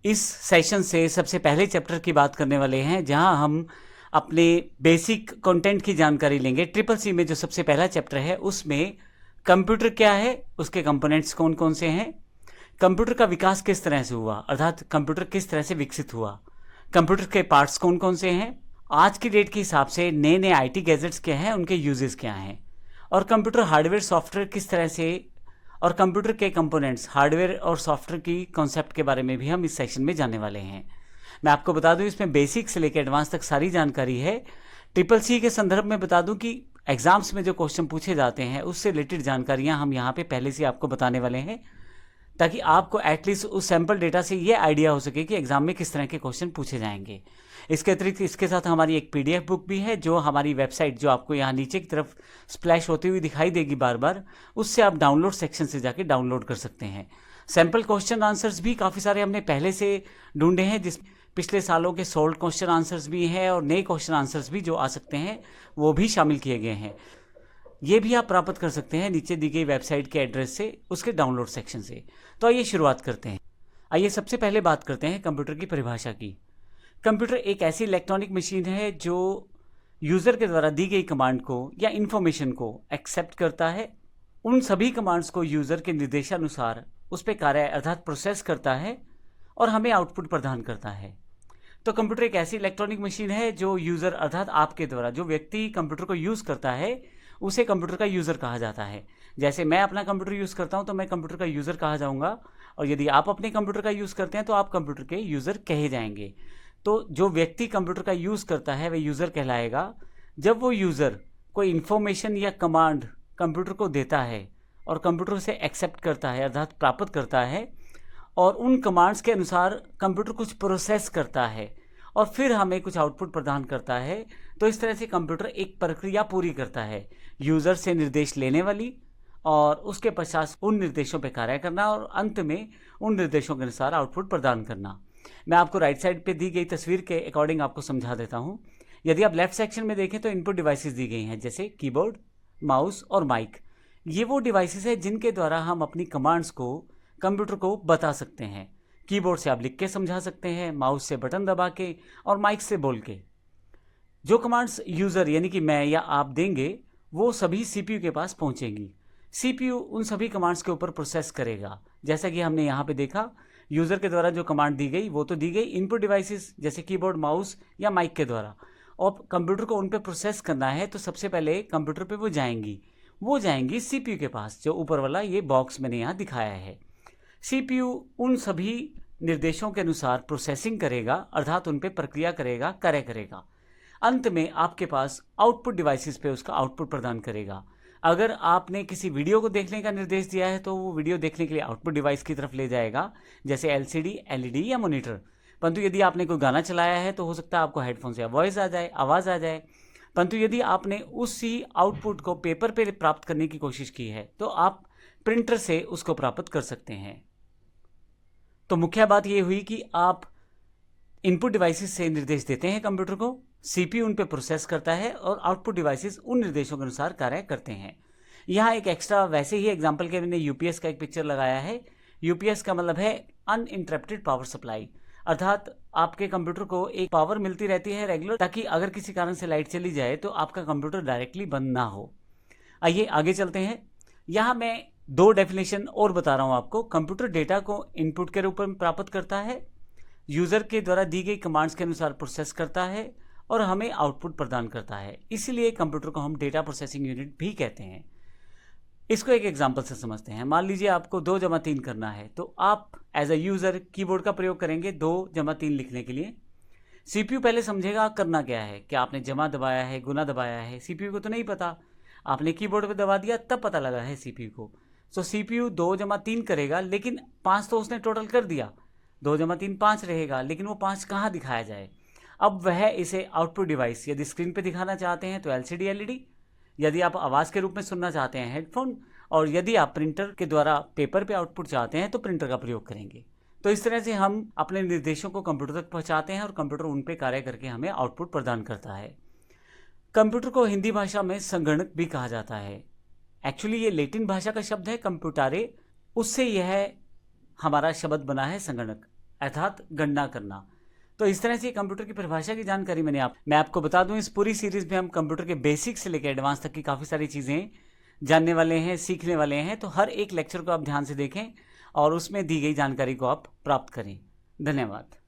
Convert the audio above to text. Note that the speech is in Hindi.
इस सेशन से सबसे पहले चैप्टर की बात करने वाले हैं, जहां हम अपने बेसिक कंटेंट की जानकारी लेंगे। ट्रिपल सी में जो सबसे पहला चैप्टर है उसमें कंप्यूटर क्या है, उसके कंपोनेंट्स कौन कौन से हैं, कंप्यूटर का विकास किस तरह से हुआ, अर्थात कंप्यूटर किस तरह से विकसित हुआ, कंप्यूटर के पार्ट्स कौन कौन से हैं, आज की डेट के हिसाब से नए नए आईटी गैजेट्स क्या हैं, उनके यूजेस क्या हैं, और कंप्यूटर हार्डवेयर सॉफ्टवेयर किस तरह से, और कंप्यूटर के कंपोनेंट्स हार्डवेयर और सॉफ्टवेयर की कॉन्सेप्ट के बारे में भी हम इस सेशन में जानने वाले हैं। मैं आपको बता दूं, इसमें बेसिक से लेकर एडवांस तक सारी जानकारी है। ट्रिपल सी के संदर्भ में बता दूं कि एग्जाम्स में जो क्वेश्चन पूछे जाते हैं उससे रिलेटेड जानकारियां हम यहाँ पे पहले से आपको बताने वाले हैं, ताकि आपको एटलीस्ट उस सैम्पल डेटा से ये आइडिया हो सके कि एग्जाम में किस तरह के क्वेश्चन पूछे जाएंगे। इसके अतिरिक्त इसके साथ हमारी एक पीडीएफ बुक भी है, जो हमारी वेबसाइट, जो आपको यहाँ नीचे की तरफ स्प्लैश होती हुई दिखाई देगी बार बार, उससे आप डाउनलोड सेक्शन से जाके डाउनलोड कर सकते हैं। सैम्पल क्वेश्चन आंसर्स भी काफ़ी सारे हमने पहले से ढूंढे हैं, जिस पिछले सालों के सोल्व क्वेश्चन आंसर्स भी हैं और नए क्वेश्चन आंसर्स भी जो आ सकते हैं वो भी शामिल किए गए हैं। ये भी आप प्राप्त कर सकते हैं नीचे दी गई वेबसाइट के एड्रेस से, उसके डाउनलोड सेक्शन से। तो आइए शुरुआत करते हैं। आइए सबसे पहले बात करते हैं कंप्यूटर की परिभाषा की। कंप्यूटर एक ऐसी इलेक्ट्रॉनिक मशीन है जो यूज़र के द्वारा दी गई कमांड को या इन्फॉर्मेशन को एक्सेप्ट करता है, उन सभी कमांड्स को यूज़र के निर्देशानुसार उस पर कार्य अर्थात प्रोसेस करता है और हमें आउटपुट प्रदान करता है। तो कंप्यूटर एक ऐसी इलेक्ट्रॉनिक मशीन है जो यूज़र अर्थात आपके द्वारा, जो व्यक्ति कंप्यूटर को यूज़ करता है उसे कंप्यूटर का यूज़र कहा जाता है। जैसे मैं अपना कंप्यूटर यूज़ करता हूं तो मैं कंप्यूटर का यूज़र कहा जाऊंगा, और यदि आप अपने कंप्यूटर का यूज़ करते हैं तो आप कंप्यूटर के यूज़र कहे जाएंगे। तो जो व्यक्ति कंप्यूटर का यूज़ करता है वह यूज़र कहलाएगा। जब वो यूज़र कोई इन्फॉर्मेशन या कमांड कंप्यूटर को देता है और कंप्यूटर से एक्सेप्ट करता है अर्थात प्राप्त करता है, और उन कमांड्स के अनुसार कंप्यूटर कुछ प्रोसेस करता है और फिर हमें कुछ आउटपुट प्रदान करता है, तो इस तरह से कंप्यूटर एक प्रक्रिया पूरी करता है, यूज़र से निर्देश लेने वाली और उसके पश्चात उन निर्देशों पर कार्य करना और अंत में उन निर्देशों के अनुसार आउटपुट प्रदान करना। मैं आपको राइट साइड पे दी गई तस्वीर के अकॉर्डिंग आपको समझा देता हूँ। यदि आप लेफ्ट सेक्शन में देखें तो इनपुट डिवाइसेस दी गई हैं, जैसे कीबोर्ड, माउस और माइक। ये वो डिवाइसेस हैं जिनके द्वारा हम अपनी कमांड्स को कंप्यूटर को बता सकते हैं। कीबोर्ड से आप लिख के समझा सकते हैं, माउस से बटन दबा के और माइक से बोल के। जो कमांड्स यूज़र यानी कि मैं या आप देंगे वो सभी सीपीयू के पास पहुंचेंगी। सीपीयू उन सभी कमांड्स के ऊपर प्रोसेस करेगा। जैसा कि हमने यहाँ पे देखा, यूज़र के द्वारा जो कमांड दी गई वो तो दी गई इनपुट डिवाइसेस जैसे कीबोर्ड, माउस या माइक के द्वारा, और कंप्यूटर को उन पर प्रोसेस करना है तो सबसे पहले कंप्यूटर पर वो जाएंगी सीपीयू के पास, जो ऊपर वाला ये बॉक्स मैंने यहाँ दिखाया है। सीपीयू उन सभी निर्देशों के अनुसार प्रोसेसिंग करेगा अर्थात उन पर प्रक्रिया करेगा, कार्य करेगा। अंत में आपके पास आउटपुट डिवाइसेस पे उसका आउटपुट प्रदान करेगा। अगर आपने किसी वीडियो को देखने का निर्देश दिया है तो वो वीडियो देखने के लिए आउटपुट डिवाइस की तरफ ले जाएगा, जैसे एलसीडी, एलईडी या मॉनिटर। परंतु यदि आपने कोई गाना चलाया है तो हो सकता है आपको हेडफोन से आवाज़ आ जाए। परंतु यदि आपने उसी आउटपुट को पेपर पे प्राप्त करने की कोशिश की है तो आप प्रिंटर से उसको प्राप्त कर सकते हैं। तो मुख्य बात यह हुई कि आप इनपुट डिवाइसेस से निर्देश देते हैं कंप्यूटर को, सीपीयू उन पे प्रोसेस करता है और आउटपुट डिवाइसेस उन निर्देशों के अनुसार कार्य करते हैं। यहाँ एक एक्स्ट्रा वैसे ही एग्जांपल के मैंने यूपीएस का एक पिक्चर लगाया है। यूपीएस का मतलब है अनइंटरप्टेड पावर सप्लाई, अर्थात आपके कंप्यूटर को एक पावर मिलती रहती है रेगुलर, ताकि अगर किसी कारण से लाइट चली जाए तो आपका कंप्यूटर डायरेक्टली बंद ना हो। आइए आगे चलते हैं। यहाँ मैं दो डेफिनेशन और बता रहा हूँ आपको। कंप्यूटर डेटा को इनपुट के रूप में प्राप्त करता है, यूज़र के द्वारा दी गई कमांड्स के अनुसार प्रोसेस करता है और हमें आउटपुट प्रदान करता है। इसीलिए कंप्यूटर को हम डेटा प्रोसेसिंग यूनिट भी कहते हैं। इसको एक एग्जांपल से समझते हैं। मान लीजिए आपको 2+3 करना है, तो आप एज अ यूज़र कीबोर्ड का प्रयोग करेंगे 2+3 लिखने के लिए। सीपीयू पहले समझेगा करना क्या है, क्या आपने जमा दबाया है, गुना दबाया है। सीपीयू को तो नहीं पता, आपने कीबोर्ड पे दबा दिया तब पता लगा है सीपीयू को। तो सीपीयू 2+3 करेगा, लेकिन 5 तो उसने टोटल कर दिया, 2+3 5 रहेगा, लेकिन वो 5 कहाँ दिखाया जाए। अब वह इसे आउटपुट डिवाइस, यदि स्क्रीन पे दिखाना चाहते हैं तो एलसीडी, एलईडी, यदि आप आवाज़ के रूप में सुनना चाहते हैं हेडफोन, और यदि आप प्रिंटर के द्वारा पेपर पे आउटपुट चाहते हैं तो प्रिंटर का प्रयोग करेंगे। तो इस तरह से हम अपने निर्देशों को कंप्यूटर तक पहुंचाते हैं और कंप्यूटर उन पे कार्य करके हमें आउटपुट प्रदान करता है। कंप्यूटर को हिंदी भाषा में संगणक भी कहा जाता है। एक्चुअली ये लैटिन भाषा का शब्द है कंप्यूटारे, उससे यह हमारा शब्द बना है संगणक। अर्थात गणना करना। तो इस तरह से कंप्यूटर की परिभाषा की जानकारी मैं आपको बता दूं, इस पूरी सीरीज में हम कंप्यूटर के बेसिक से लेकर एडवांस तक की काफ़ी सारी चीज़ें जानने वाले हैं, सीखने वाले हैं। तो हर एक लेक्चर को आप ध्यान से देखें और उसमें दी गई जानकारी को आप प्राप्त करें। धन्यवाद।